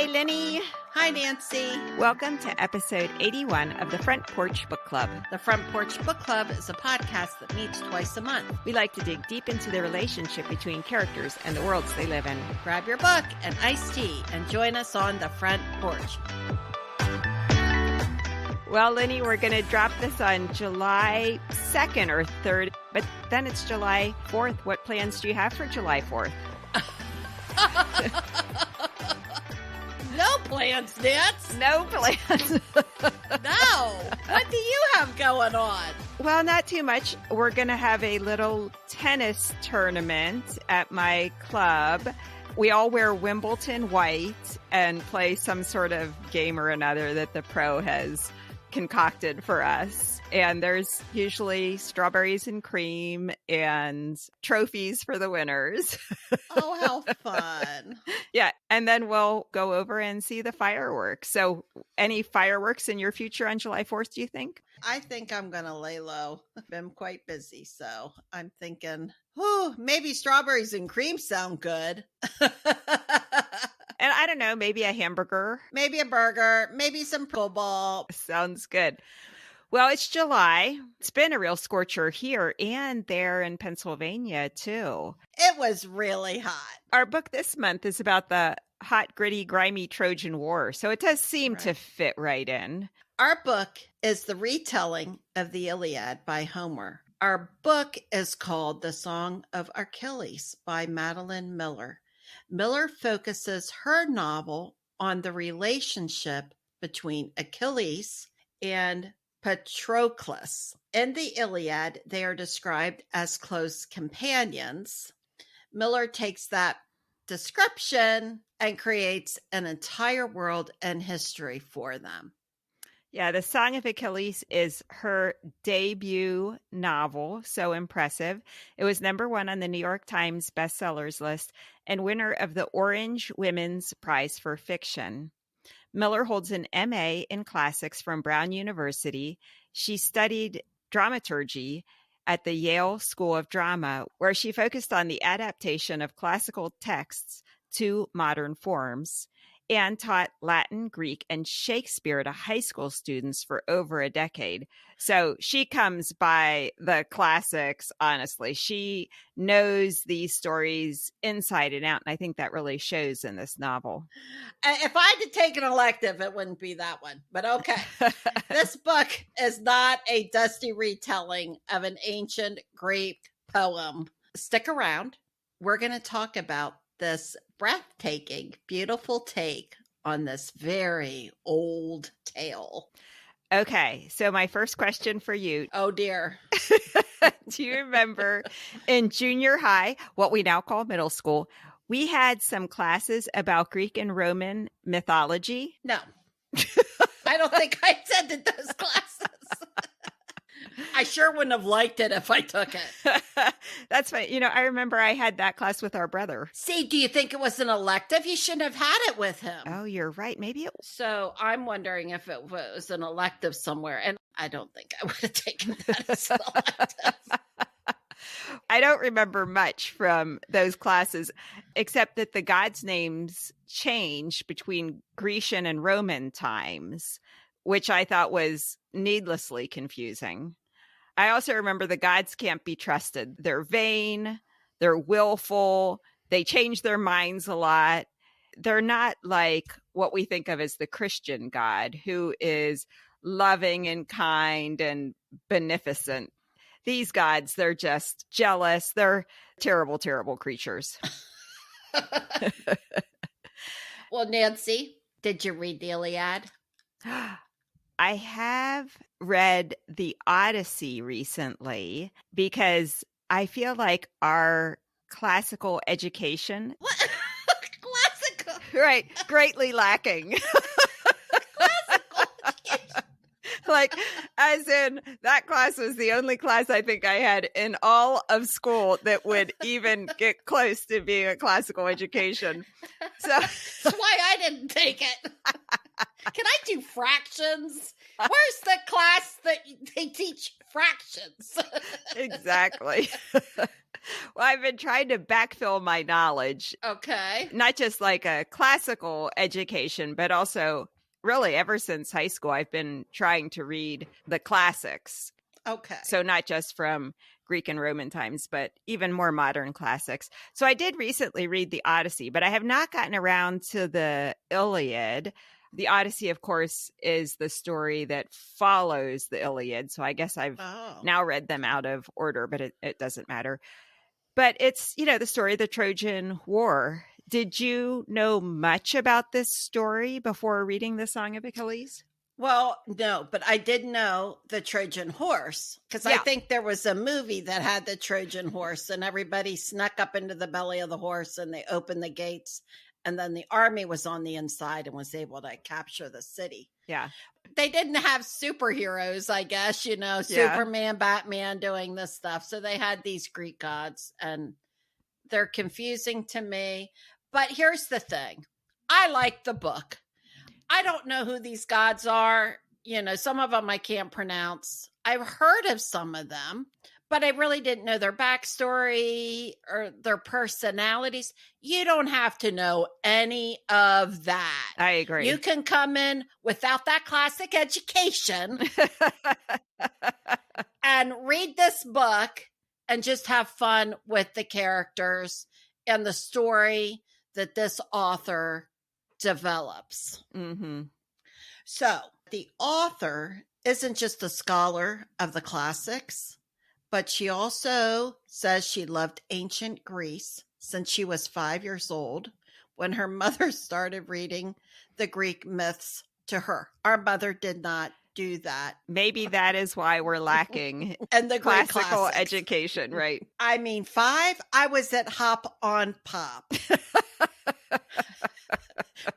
Hi, Lenny. Hi, Nancy. Welcome to episode 81 of the Front Porch Book Club. The Front Porch Book Club is a podcast that meets twice a month. We like to dig deep into the relationship between characters and the worlds they live in. Grab your book and iced tea and join us on the front porch. Well, Lenny, we're going to drop this on July 2nd or 3rd, but then it's July 4th. What plans do you have for July 4th? No plans, Nance. No plans. No. What do you have going on? Well, not too much. We're going to have a little tennis tournament at my club. We all wear Wimbledon white and play some sort of game or another that the pro has concocted for us. And there's usually strawberries and cream and trophies for the winners. Oh, how fun. Yeah. And then we'll go over and see the fireworks. So any fireworks in your future on July 4th, do you think? I think I'm going to lay low. I've been quite busy, so I'm thinking, maybe strawberries and cream sound good. And I don't know, maybe a hamburger. Maybe a burger, maybe some football. Sounds good. Well, it's July. It's been a real scorcher here and there in Pennsylvania, too. It was really hot. Our book this month is about the hot, gritty, grimy Trojan War, so it does seem to fit right in. Our book is the retelling of the Iliad by Homer. Our book is called The Song of Achilles by Madeline Miller. Miller focuses her novel on the relationship between Achilles and Petroclus. In the Iliad, they are described as close companions. Miller takes that description and creates an entire world and history for them. Yeah, The Song of Achilles is her debut novel. So impressive. It was #1 on the New York Times bestsellers list and winner of the Orange Women's Prize for Fiction. Miller holds an MA in classics from Brown University. She studied dramaturgy at the Yale School of Drama, where she focused on the adaptation of classical texts to modern forms, and taught Latin, Greek, and Shakespeare to high school students for over a decade. So she comes by the classics, honestly. She knows these stories inside and out, and I think that really shows in this novel. If I had to take an elective, it wouldn't be that one, but okay. This book is not a dusty retelling of an ancient Greek poem. Stick around. We're going to talk about this breathtaking, beautiful take on this very old tale. Okay, so my first question for you. Oh, dear. Do you remember in junior high, what we now call middle school, we had some classes about Greek and Roman mythology? No. I don't think I attended those classes. I sure wouldn't have liked it if I took it. That's fine. You know, I remember I had that class with our brother. See, do you think it was an elective? You shouldn't have had it with him. Oh, you're right. Maybe it was. So I'm wondering if it was an elective somewhere. And I don't think I would have taken that as an elective. I don't remember much from those classes, except that the gods' names changed between Grecian and Roman times, which I thought was needlessly confusing. I also remember the gods can't be trusted. They're vain, they're willful, they change their minds a lot. They're not like what we think of as the Christian God, who is loving and kind and beneficent. These gods, they're just jealous. They're terrible, terrible creatures. Well, Nancy, did you read the Iliad? I have read the Odyssey recently because I feel like our classical education, What? Classical. right, greatly lacking. Classical education. Like, as in, that class was the only class I think I had in all of school that would even get close to being a classical education. So That's why I didn't take it. Can I do fractions? Where's the class that they teach fractions? exactly. Well, I've been trying to backfill my knowledge, Okay. not just like a classical education, but also really ever since high school, I've been trying to read the classics. Okay. So not just from Greek and Roman times, but even more modern classics. So I did recently read the Odyssey, but I have not gotten around to the Iliad. The Odyssey, of course, is the story that follows the Iliad. So I guess I've now read them out of order, but it doesn't matter. But it's, the story of the Trojan War. Did you know much about this story before reading the Song of Achilles? Well, no, but I did know the Trojan horse because I think there was a movie that had the Trojan horse and everybody snuck up into the belly of the horse and they opened the gates and then the army was on the inside and was able to capture the city. Yeah. They didn't have superheroes, I guess, Superman, Batman doing this stuff. So they had these Greek gods and they're confusing to me. But here's the thing. I like the book. I don't know who these gods are. Some of them I can't pronounce. I've heard of some of them, but I really didn't know their backstory or their personalities. You don't have to know any of that. I agree. You can come in without that classic education and read this book and just have fun with the characters and the story that this author develops. Mm-hmm. So the author isn't just a scholar of the classics, but she also says she loved ancient Greece since she was 5 years old when her mother started reading the Greek myths to her. Our mother did not do that. Maybe that is why we're lacking and the classical education, right? I mean, 5, I was at hop on pop.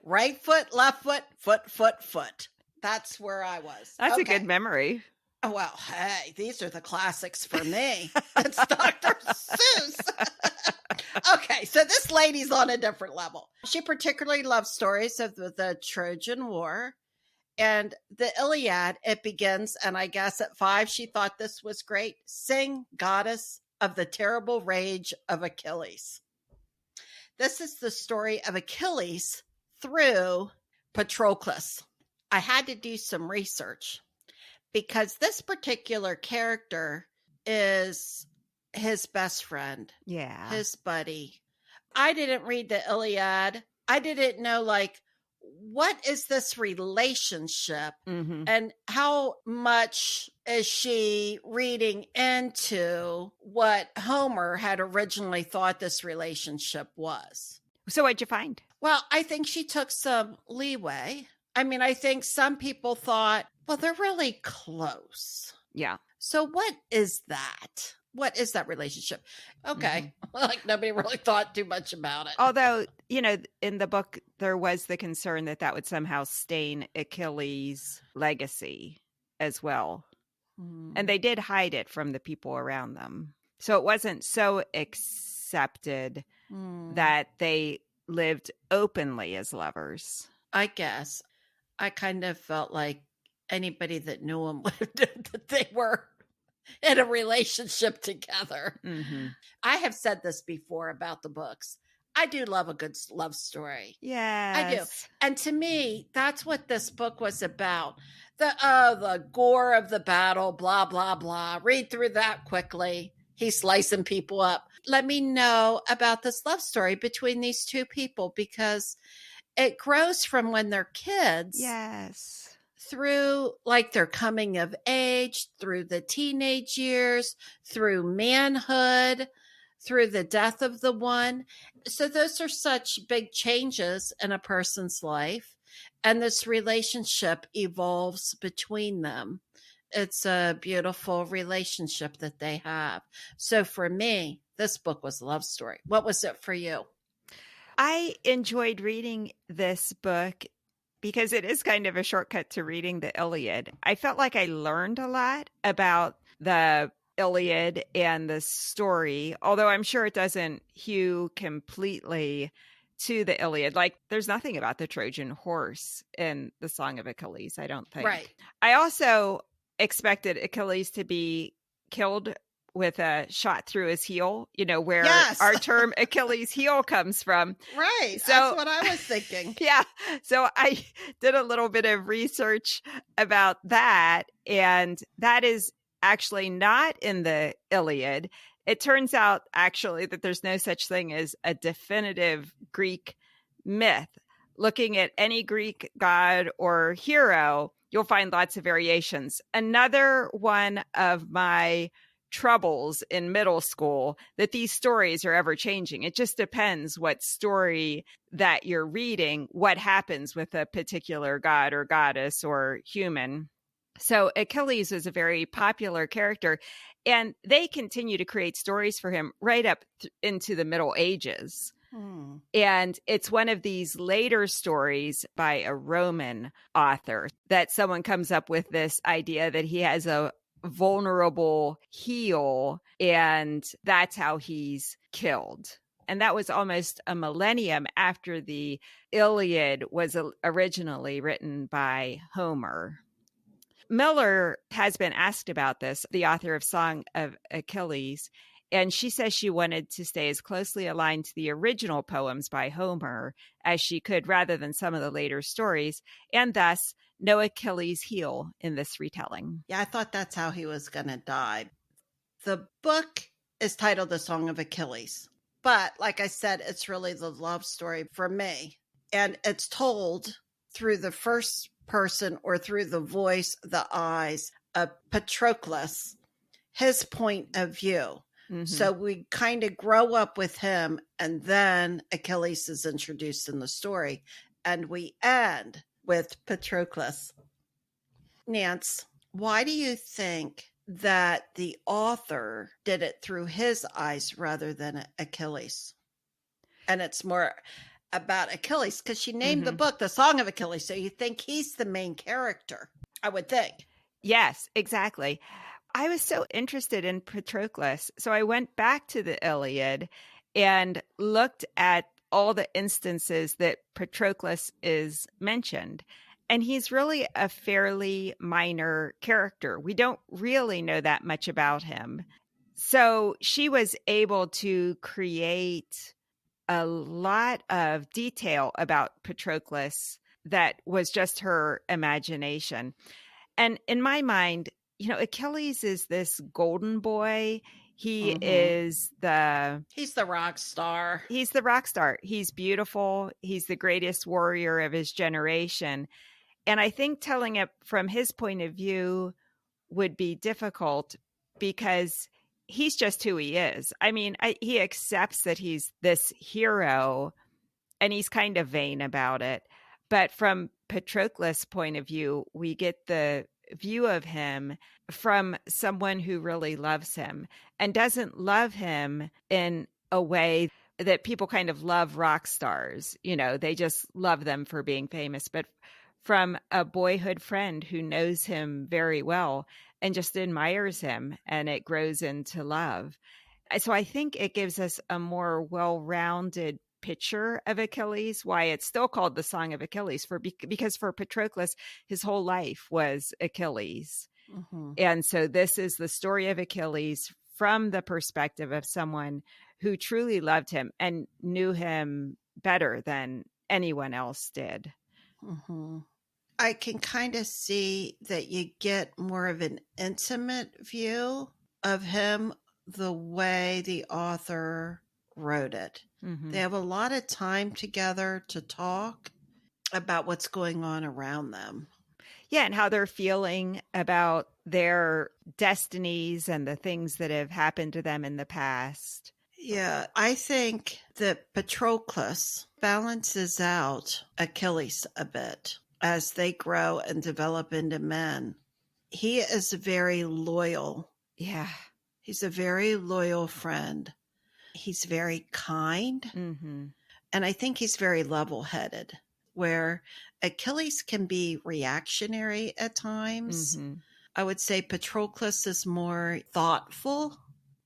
Right foot, left foot, foot. That's where I was. That's a good memory. Oh, well, hey, these are the classics for me. It's Dr. Seuss. Okay, so this lady's on a different level. She particularly loves stories of the Trojan War and the Iliad. It begins, and I guess at 5, she thought this was great. Sing, goddess of the terrible rage of Achilles. This is the story of Achilles through Petroclus. I had to do some research because this particular character is his best friend. Yeah. His buddy. I didn't read the Iliad. I didn't know, what is this relationship and how much is she reading into what Homer had originally thought this relationship was. So what'd you find? Well, I think she took some leeway. I mean, I think some people thought, well, they're really close. Yeah. So what is that? What is that relationship? Okay. Nobody really thought too much about it. Although, in the book, there was the concern that would somehow stain Achilles' legacy as well. And they did hide it from the people around them. So it wasn't so accepted that they lived openly as lovers. I guess. I kind of felt like anybody that knew him that they were in a relationship together. I have said this before about the books. I do love a good love story. Yeah, I do. And to me, that's what this book was about. The gore of the battle, blah, blah, blah. Read through that quickly. He's slicing people up. Let me know about this love story between these two people because it grows from when they're kids. Yes. Through their coming of age, through the teenage years, through manhood, through the death of the one. So those are such big changes in a person's life. And this relationship evolves between them. It's a beautiful relationship that they have. So for me, this book was a love story. What was it for you? I enjoyed reading this book because it is kind of a shortcut to reading the Iliad. I felt like I learned a lot about the Iliad and the story, although I'm sure it doesn't hew completely to the Iliad. There's nothing about the Trojan horse in the Song of Achilles, I don't think. Right. I also expected Achilles to be killed with a shot through his heel, where Yes. our term Achilles heel comes from. Right. So, that's what I was thinking. Yeah. So I did a little bit of research about that, and that is actually not in the Iliad. It turns out actually that there's no such thing as a definitive Greek myth. Looking at any Greek god or hero, you'll find lots of variations. Another one of my troubles in middle school that these stories are ever changing. It just depends what story that you're reading, what happens with a particular god or goddess or human. So Achilles is a very popular character, and they continue to create stories for him right up into the Middle Ages. And it's one of these later stories by a Roman author that someone comes up with this idea that he has a vulnerable heel, and that's how he's killed. And that was almost a millennium after the Iliad was originally written by Homer. Miller has been asked about this, the author of Song of Achilles, and she says she wanted to stay as closely aligned to the original poems by Homer as she could rather than some of the later stories, and thus no Achilles heel in this retelling. Yeah, I thought that's how he was going to die. The book is titled The Song of Achilles, but like I said, it's really the love story for me. And it's told through the first person or through the voice, the eyes of Petroclus, his point of view. Mm-hmm. So we kind of grow up with him, and then Achilles is introduced in the story, and we end with Petroclus. Nance, why do you think that the author did it through his eyes rather than Achilles? And it's more about Achilles because she named the book The Song of Achilles. So you think he's the main character, I would think. Yes, exactly. I was so interested in Petroclus. So I went back to the Iliad and looked at all the instances that Petroclus is mentioned. And he's really a fairly minor character. We don't really know that much about him. So she was able to create a lot of detail about Petroclus that was just her imagination. And in my mind, Achilles is this golden boy. He is He's the rock star. He's the rock star. He's beautiful. He's the greatest warrior of his generation. And I think telling it from his point of view would be difficult because he's just who he is. I mean, he accepts that he's this hero and he's kind of vain about it. But from Patroclus' point of view, we get the view of him from someone who really loves him and doesn't love him in a way that people kind of love rock stars. They just love them for being famous. But from a boyhood friend who knows him very well and just admires him, and it grows into love. So I think it gives us a more well-rounded picture of Achilles, why it's still called the Song of Achilles, because for Patroclus, his whole life was Achilles. And so this is the story of Achilles from the perspective of someone who truly loved him and knew him better than anyone else did. I can kind of see that you get more of an intimate view of him the way the author wrote it. They have a lot of time together to talk about what's going on around them. Yeah, and how they're feeling about their destinies and the things that have happened to them in the past. Yeah, I think that Patroclus balances out Achilles a bit as they grow and develop into men. He is very loyal. Yeah. He's a very loyal friend. He's very kind. And I think he's very level-headed, where Achilles can be reactionary at times. I would say Patroclus is more thoughtful.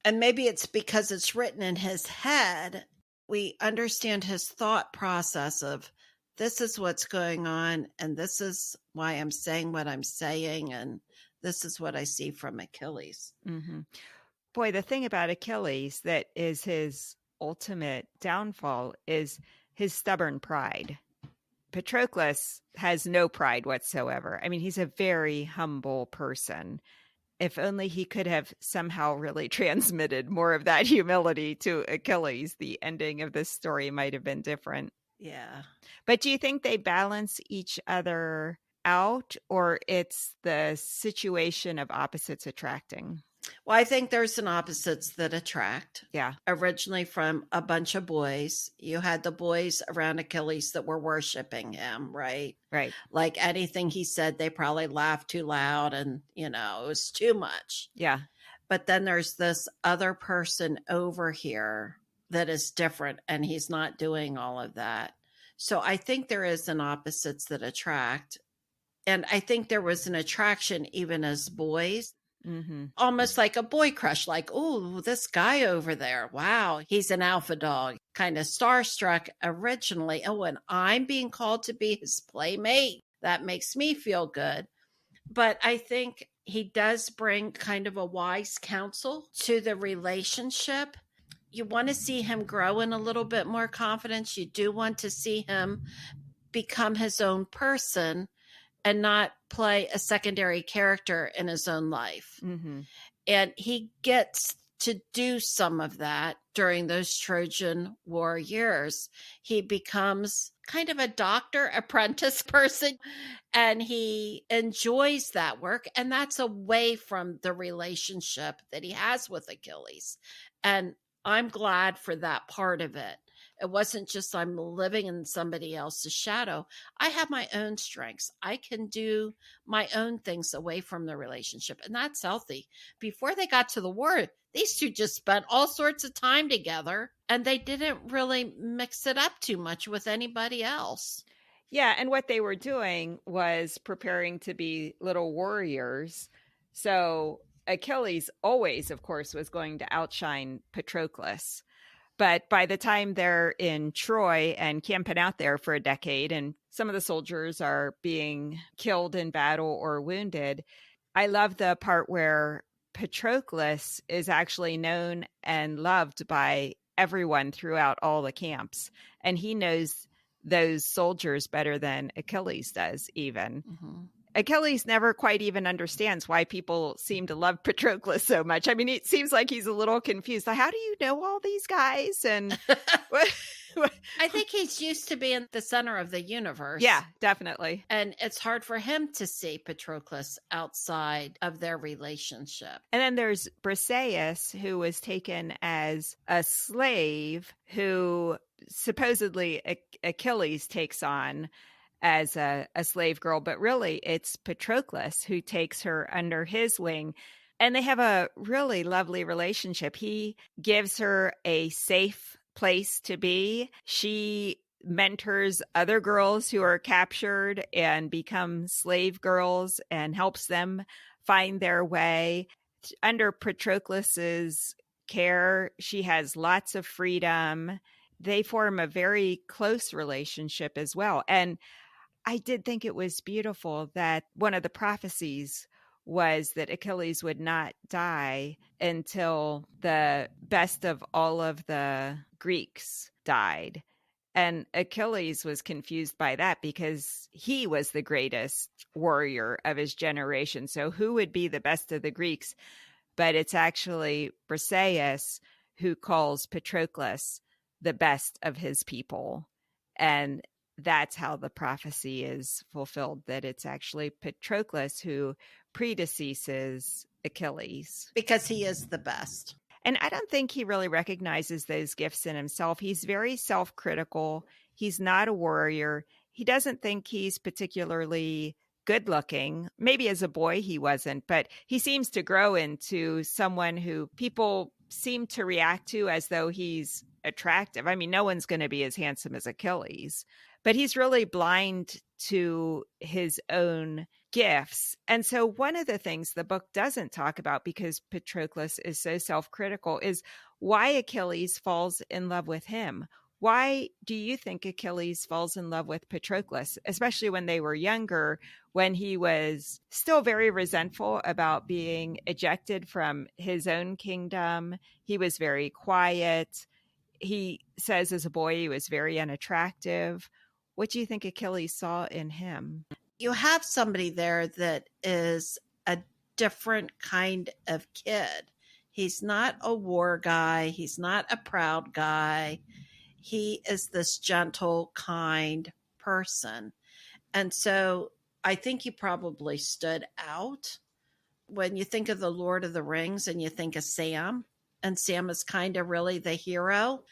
And maybe it's because it's written in his head. We understand his thought process of, this is what's going on, and this is why I'm saying what I'm saying, and this is what I see from Achilles. Boy, the thing about Achilles that is his ultimate downfall is his stubborn pride. Patroclus has no pride whatsoever. I mean, he's a very humble person. If only he could have somehow really transmitted more of that humility to Achilles, the ending of this story might have been different. Yeah. But do you think they balance each other out, or it's the situation of opposites attracting? Well, I think there's an opposites that attract. Yeah. Originally from a bunch of boys. You had the boys around Achilles that were worshiping him, right? Right. Like anything he said, they probably laughed too loud and, it was too much. Yeah. But then there's this other person over here that is different, and he's not doing all of that. So I think there is an opposites that attract. And I think there was an attraction even as boys. Mm-hmm. Almost like a boy crush, like, oh, this guy over there. Wow, he's an alpha dog. Kind of starstruck originally. Oh, and I'm being called to be his playmate. That makes me feel good. But I think he does bring kind of a wise counsel to the relationship. You want to see him grow in a little bit more confidence. You do want to see him become his own person and not play a secondary character in his own life. Mm-hmm. And he gets to do some of that during those Trojan War years. He becomes kind of a doctor apprentice person, and he enjoys that work. And that's away from the relationship that he has with Achilles. And I'm glad for that part of it. It wasn't just I'm living in somebody else's shadow. I have my own strengths. I can do my own things away from the relationship, and that's healthy. Before they got to the war, these two just spent all sorts of time together, and they didn't really mix it up too much with anybody else. Yeah, and what they were doing was preparing to be little warriors. So Achilles always, of course, was going to outshine Patroclus. But by the time they're in Troy and camping out there for a decade, and some of the soldiers are being killed in battle or wounded, I love the part where Petroclus is actually known and loved by everyone throughout all the camps. And he knows those soldiers better than Achilles does, even. Mm-hmm. Achilles never quite even understands why people seem to love Petroclus so much. I mean, it seems like he's a little confused. Like, how do you know all these guys? And I think he's used to being the center of the universe. Yeah, definitely. And it's hard for him to see Petroclus outside of their relationship. And then there's Briseis, who was taken as a slave who supposedly Achilles takes on as a slave girl, but really it's Petroclus who takes her under his wing. And they have a really lovely relationship. He gives her a safe place to be. She mentors other girls who are captured and become slave girls and helps them find their way. Under Patroclus's care, she has lots of freedom. They form a very close relationship as well. And I did think it was beautiful that one of the prophecies was that Achilles would not die until the best of all of the Greeks died. And Achilles was confused by that because he was the greatest warrior of his generation. So who would be the best of the Greeks? But it's actually Briseis who calls Patroclus the best of his people. And that's how the prophecy is fulfilled, that it's actually Patroclus who predeceases Achilles. Because he is the best. And I don't think he really recognizes those gifts in himself. He's very self-critical. He's not a warrior. He doesn't think he's particularly good looking. Maybe as a boy he wasn't, but he seems to grow into someone who people seem to react to as though he's attractive. I mean, no one's going to be as handsome as Achilles, but he's really blind to his own gifts. And so one of the things the book doesn't talk about, because Patroclus is so self-critical, is why Achilles falls in love with him. Why do you think Achilles falls in love with Patroclus, especially when they were younger, when he was still very resentful about being ejected from his own kingdom? He was very quiet. He says as a boy he was very unattractive. What do you think Achilles saw in him? You have somebody there that is a different kind of kid. He's not a war guy. He's not a proud guy. He is this gentle, kind person. And so I think he probably stood out. When you think of the Lord of the Rings and you think of Sam, and Sam is kind of really the hero,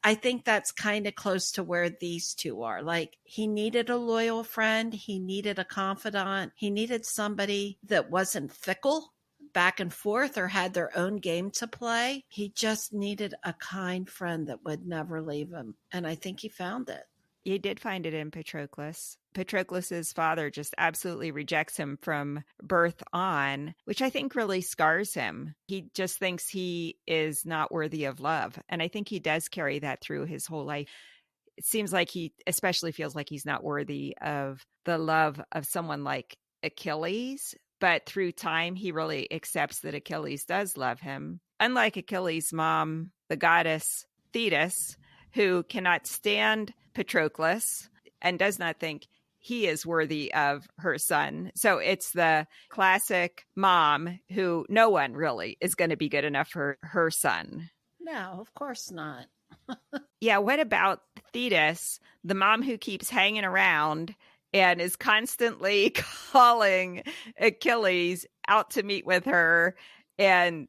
I think that's kind of close to where these two are. Like, he needed a loyal friend. He needed a confidant. He needed somebody that wasn't fickle back and forth or had their own game to play. He just needed a kind friend that would never leave him. And I think he found it. He did find it in Patroclus. Patroclus's father just absolutely rejects him from birth on, which I think really scars him. He just thinks he is not worthy of love. And I think he does carry that through his whole life. It seems like he especially feels like he's not worthy of the love of someone like Achilles. But through time, he really accepts that Achilles does love him. Unlike Achilles' mom, the goddess Thetis, who cannot stand Patroclus and does not think he is worthy of her son. So it's the classic mom who no one really is going to be good enough for her son. No, of course not. Yeah, what about Thetis, the mom who keeps hanging around and is constantly calling Achilles out to meet with her and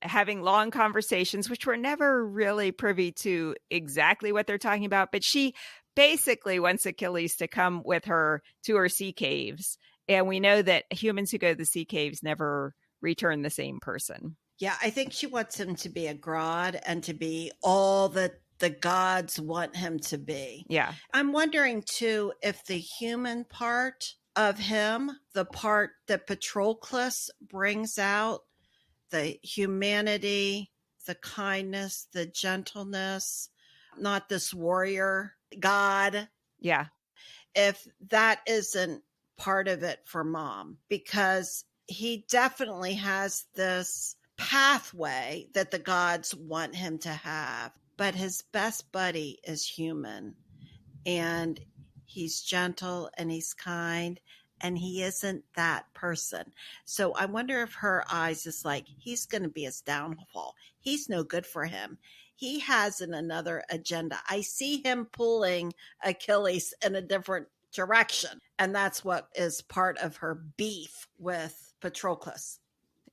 having long conversations, which we're never really privy to exactly what they're talking about. But she basically wants Achilles to come with her to her sea caves. And we know that humans who go to the sea caves never return the same person. Yeah, I think she wants him to be a god and to be all that the gods want him to be. Yeah. I'm wondering too if the human part of him, the part that Patroclus brings out, the humanity, the kindness, the gentleness, not this warrior god. Yeah. If that isn't part of it for mom, because he definitely has this pathway that the gods want him to have. But his best buddy is human, and he's gentle and he's kind, and he isn't that person. So I wonder if her eyes is like, he's going to be his downfall. He's no good for him. He has another agenda. I see him pulling Achilles in a different direction. And that's what is part of her beef with Patroclus.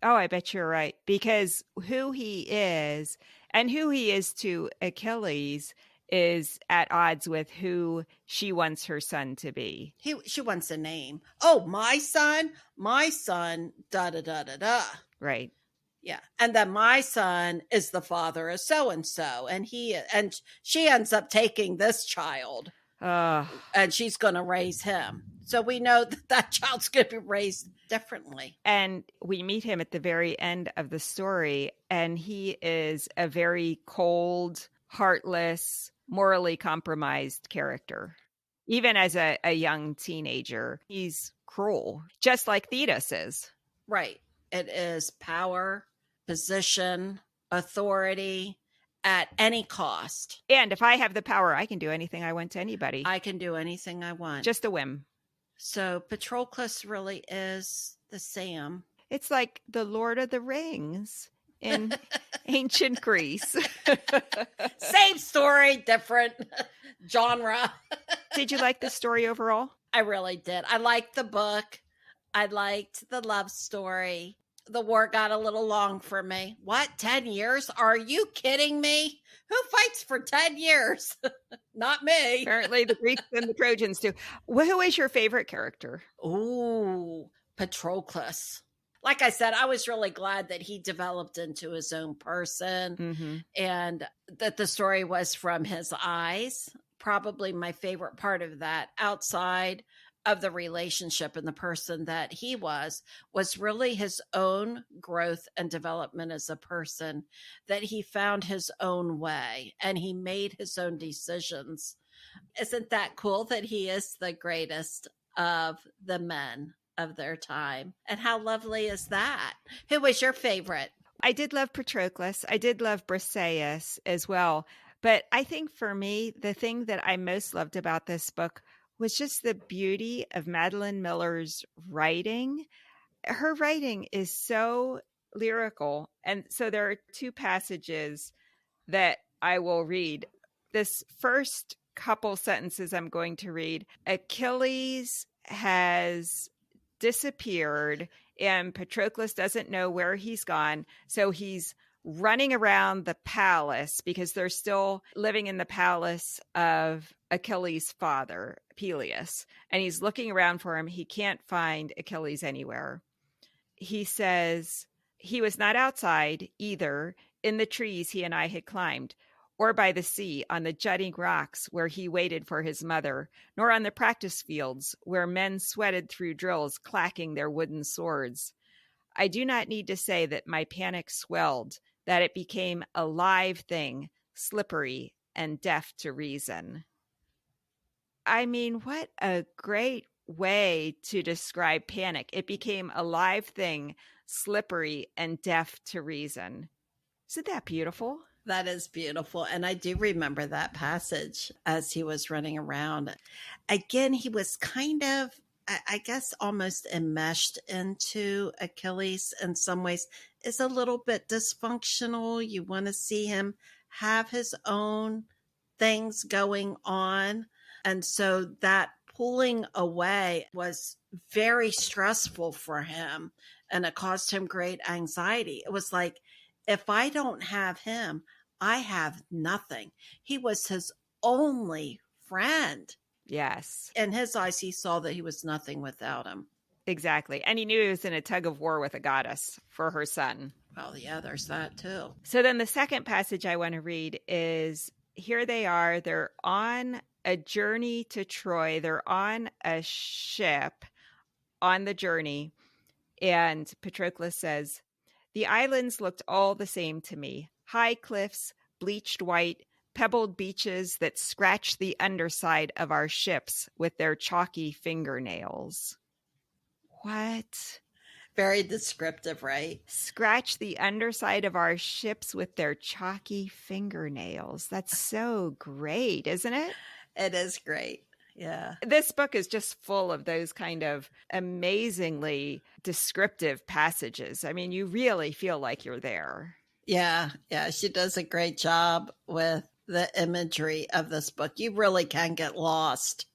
Oh, I bet you're right. Because who he is and who he is to Achilles is at odds with who she wants her son to be. She wants a name. Oh, my son, da da da da da. Right. Yeah. And then my son is the father of so and so. And she ends up taking this child. And she's going to raise him. So we know that child's going to be raised differently. And we meet him at the very end of the story, and he is a very cold, heartless, morally compromised character. Even as a young teenager, he's cruel, just like Thetis is. Right. It is power, position, authority, at any cost. And if I have the power, I can do anything I want to anybody. I can do anything I want. Just a whim. So Patroclus really is the Sam. It's like the Lord of the Rings in ancient Greece. Same story, different genre. Did you like the story overall? I really did. I liked the book. I liked the love story. The war got a little long for me. What, 10 years? Are you kidding me? Who fights for 10 years? Not me. Apparently the Greeks and the Trojans do. Well, who is your favorite character? Ooh, Patroclus. Like I said, I was really glad that he developed into his own person and that the story was from his eyes. Probably my favorite part of that, outside of the relationship and the person that he was really his own growth and development as a person, that he found his own way and he made his own decisions. Isn't that cool that he is the greatest of the men of their time? And how lovely is that? Who was your favorite? I did love Petroclus. I did love Briseis as well. But I think for me, the thing that I most loved about this book was just the beauty of Madeline Miller's writing. Her writing is so lyrical. And so there are two passages that I will read. This first couple sentences I'm going to read: Achilles has disappeared and Petroclus doesn't know where he's gone. So he's running around the palace because they're still living in the palace of Achilles' father, Peleus. And he's looking around for him. He can't find Achilles anywhere. He says, he was not outside either in the trees he and I had climbed, or by the sea on the jutting rocks where he waited for his mother, nor on the practice fields where men sweated through drills clacking their wooden swords. I do not need to say that my panic swelled, that it became a live thing, slippery and deaf to reason. I mean, what a great way to describe panic. It became a live thing, slippery and deaf to reason. Isn't that beautiful? That is beautiful. And I do remember that passage as he was running around. Again, he was kind of, I guess, almost enmeshed into Achilles in some ways. Is a little bit dysfunctional. You want to see him have his own things going on. And so that pulling away was very stressful for him. And it caused him great anxiety. It was like, if I don't have him, I have nothing. He was his only friend. Yes. In his eyes, he saw that he was nothing without him. Exactly. And he knew he was in a tug of war with a goddess for her son. Well, yeah, there's that too. So then the second passage I want to read is, here they are. They're on a journey to Troy. They're on a ship on the journey. And Petroclus says, the islands looked all the same to me. High cliffs, bleached white, pebbled beaches that scratched the underside of our ships with their chalky fingernails. What? Very descriptive, right? Scratch the underside of our ships with their chalky fingernails. That's so great, isn't it? It is great. Yeah. This book is just full of those kind of amazingly descriptive passages. I mean, you really feel like you're there. Yeah. Yeah. She does a great job with the imagery of this book. You really can get lost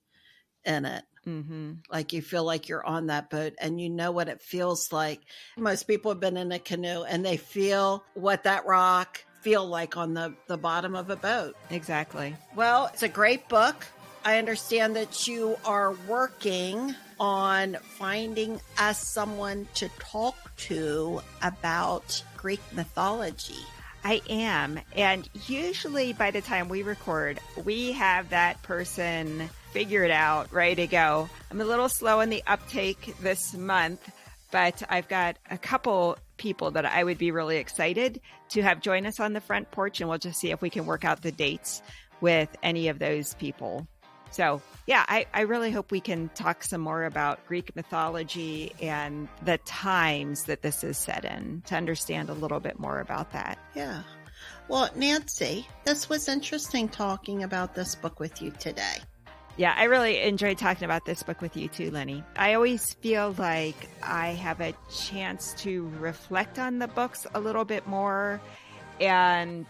in it. Mm-hmm. Like you feel like you're on that boat and you know what it feels like. Most people have been in a canoe and they feel what that rock feel like on the bottom of a boat. Exactly. Well, it's a great book. I understand that you are working on finding us someone to talk to about Greek mythology. I am. And usually by the time we record, we have that person figured out, ready to go. I'm a little slow in the uptake this month, but I've got a couple people that I would be really excited to have join us on the front porch, and we'll just see if we can work out the dates with any of those people. So yeah, I really hope we can talk some more about Greek mythology and the times that this is set in to understand a little bit more about that. Yeah. Well, Nancy, this was interesting talking about this book with you today. Yeah, I really enjoyed talking about this book with you too, Lenny. I always feel like I have a chance to reflect on the books a little bit more, and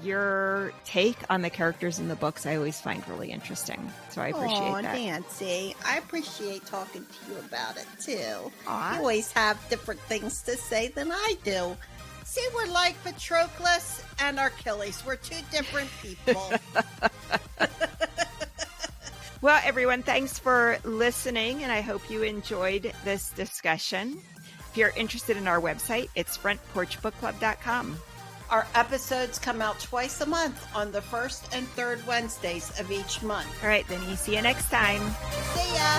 your take on the characters in the books I always find really interesting. So I appreciate that. Nancy, I appreciate talking to you about it too. Aw. You always have different things to say than I do. See, we're like Petroclus and Achilles. We're two different people. Well, everyone, thanks for listening, and I hope you enjoyed this discussion. If you're interested in our website, it's frontporchbookclub.com. Our episodes come out twice a month on the first and third Wednesdays of each month. All right, then, see you next time. See ya!